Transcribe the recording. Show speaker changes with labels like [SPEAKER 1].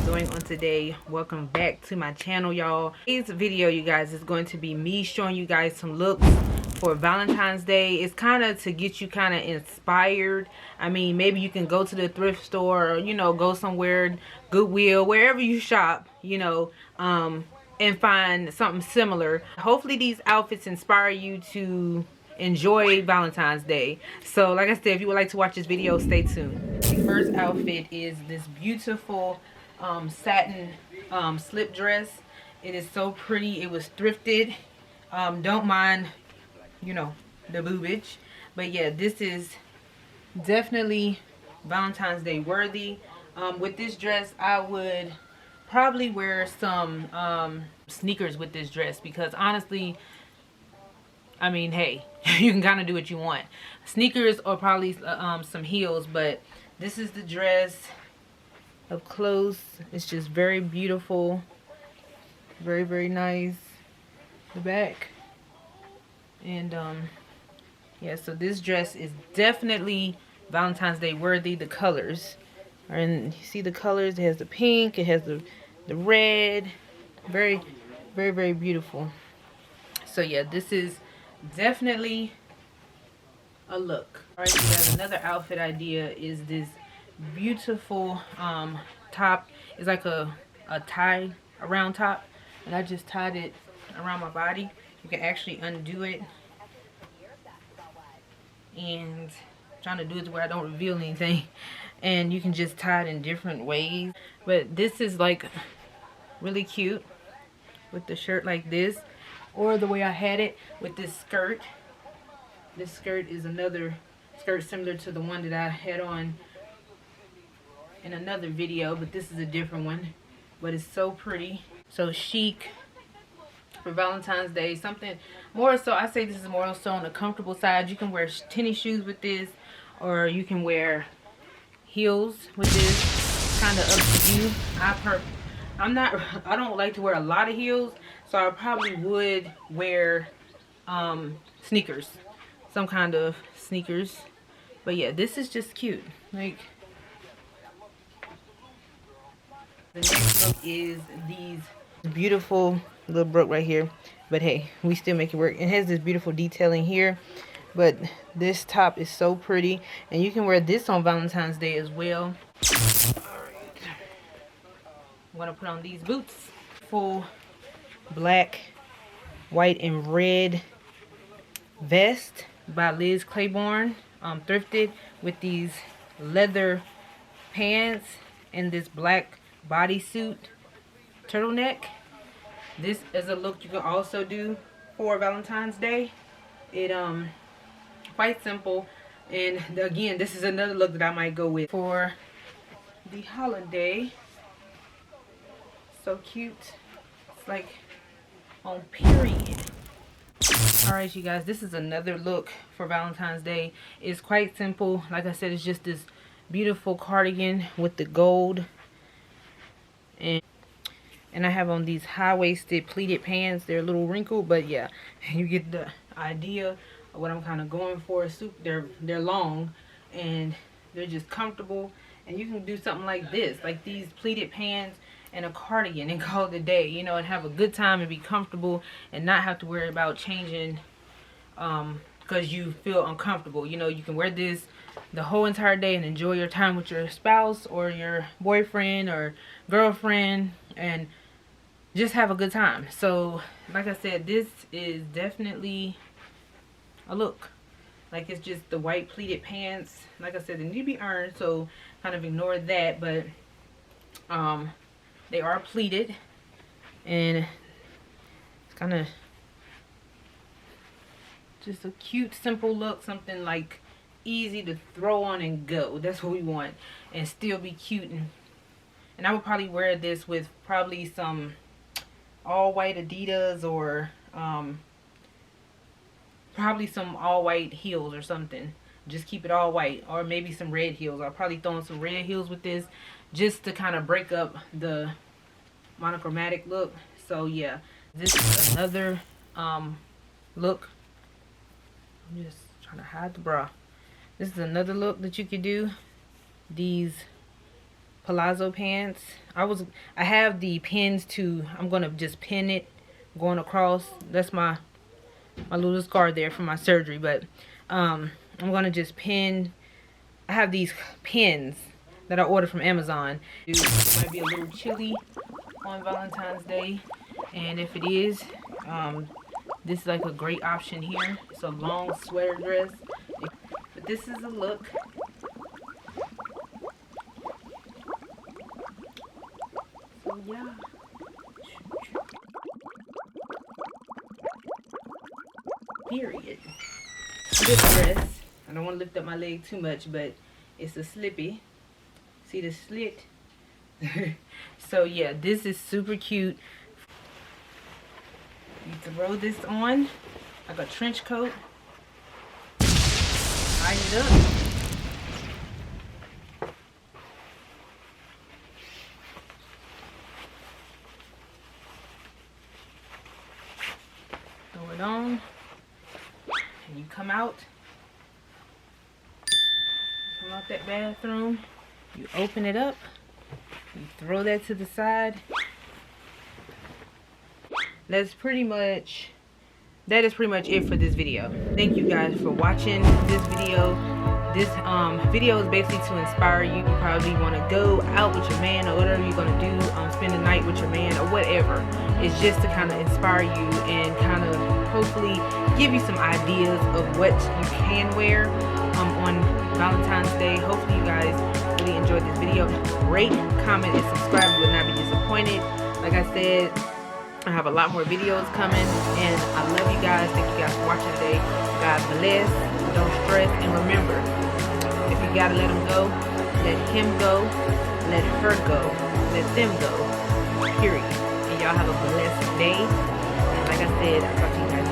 [SPEAKER 1] doing on today? Welcome back to my channel, y'all. Today's video, you guys, is going to be me showing you guys some looks for Valentine's Day. It's kind of to get you kind of inspired. I mean, maybe you can go to the thrift store, or, you know, go somewhere, Goodwill, wherever you shop, you know, and find something similar. Hopefully these outfits inspire you to enjoy Valentine's Day. So like I said, if you would like to watch this video, stay tuned. The first outfit is this beautiful satin slip dress. It is so pretty. It was thrifted. Don't mind, you know, the boobage, but yeah, this is definitely Valentine's Day worthy. With this dress, I would probably wear some sneakers with this dress, because honestly, I mean, hey, you can kind of do what you want. Sneakers or probably some heels, but this is the dress up close. It's just very beautiful. Very, very nice. The back. And, yeah, so this dress is definitely Valentine's Day worthy. The colors are in, you see the colors? It has the pink, it has the red. Very, very, very beautiful. So, yeah, this is definitely a look. Alright, so guys, another outfit idea is this beautiful top. It's like a tie around top, and I just tied it around my body. You can actually undo it, and I'm trying to do it where I don't reveal anything, and you can just tie it in different ways. But this is like really cute with the shirt like this, or the way I had it with this skirt. This skirt is another skirt similar to the one that I had on in another video, but this is a different one. But it's so pretty, so chic for Valentine's Day. Something more so, I say this is more so on the comfortable side. You can wear tennis shoes with this, or you can wear heels with this. Kind of up to you. I don't like to wear a lot of heels, so I probably would wear sneakers, some kind of sneakers. But yeah, this is just cute. Like, the next look is these beautiful little broke right here, but hey, we still make it work. It has this beautiful detailing here, but this top is so pretty, and you can wear this on Valentine's Day as well. Alright, I'm gonna put on these boots. Full black, white, and red vest by Liz Claiborne, thrifted, with these leather pants and this black bodysuit turtleneck. This is a look you can also do for Valentine's Day. It quite simple, and again, this is another look that I might go with for the holiday. So cute. It's like on period. Alright, you guys, this is another look for Valentine's Day. It's quite simple. Like I said, it's just this beautiful cardigan with the gold, and I have on these high-waisted pleated pants. They're a little wrinkled, but yeah, you get the idea of what I'm kind of going for. They're long, and they're just comfortable, and you can do something like this, like these pleated pants and a cardigan, and call it a day, you know, and have a good time and be comfortable and not have to worry about changing because you feel uncomfortable. You know, you can wear this the whole entire day and enjoy your time with your spouse or your boyfriend or girlfriend and just have a good time. So like I said, this is definitely a look. Like, it's just the white pleated pants. Like I said, they need to be earned, so kind of ignore that, but they are pleated, and it's kind of just a cute, simple look. Something like easy to throw on and go. That's what we want, and still be cute. And I would probably wear this with probably some all white Adidas, or probably some all white heels or something. Just keep it all white, or maybe some red heels. I'll probably throw in some red heels with this, just to kind of break up the monochromatic look. So yeah, this is another look. I'm just trying to hide the bra. This is another look that you could do. These palazzo pants. I have the pins to, I'm gonna just pin it going across. That's my little scar there from my surgery, but I'm gonna just pin. I have these pins that I ordered from Amazon. It might be a little chilly on Valentine's Day, and if it is, this is like a great option here. It's a long sweater dress, but this is a look. So yeah. Period. This dress, I don't want to lift up my leg too much, but it's a slippy. See the slit? So yeah, this is super cute. You throw this on like a trench coat. Tie it up. Throw it on. And you come out that bathroom, you open it up, you throw that to the side. That is pretty much it for this video. Thank you guys for watching this video. This video is basically to inspire you. You probably want to go out with your man or whatever you're going to do, spend the night with your man or whatever. It's just to kind of inspire you and kind of hopefully give you some ideas of what you can wear on Valentine's Day. Hopefully you guys really enjoyed this video. Rate, comment, and subscribe. You will not be disappointed. Like I said, I have a lot more videos coming, and I love you guys. Thank you guys for watching today. God bless. Don't stress, and remember, if you gotta let him go, let him go, let her go, let them go. Period. And y'all have a blessed day. And like I said, I'll talk to you guys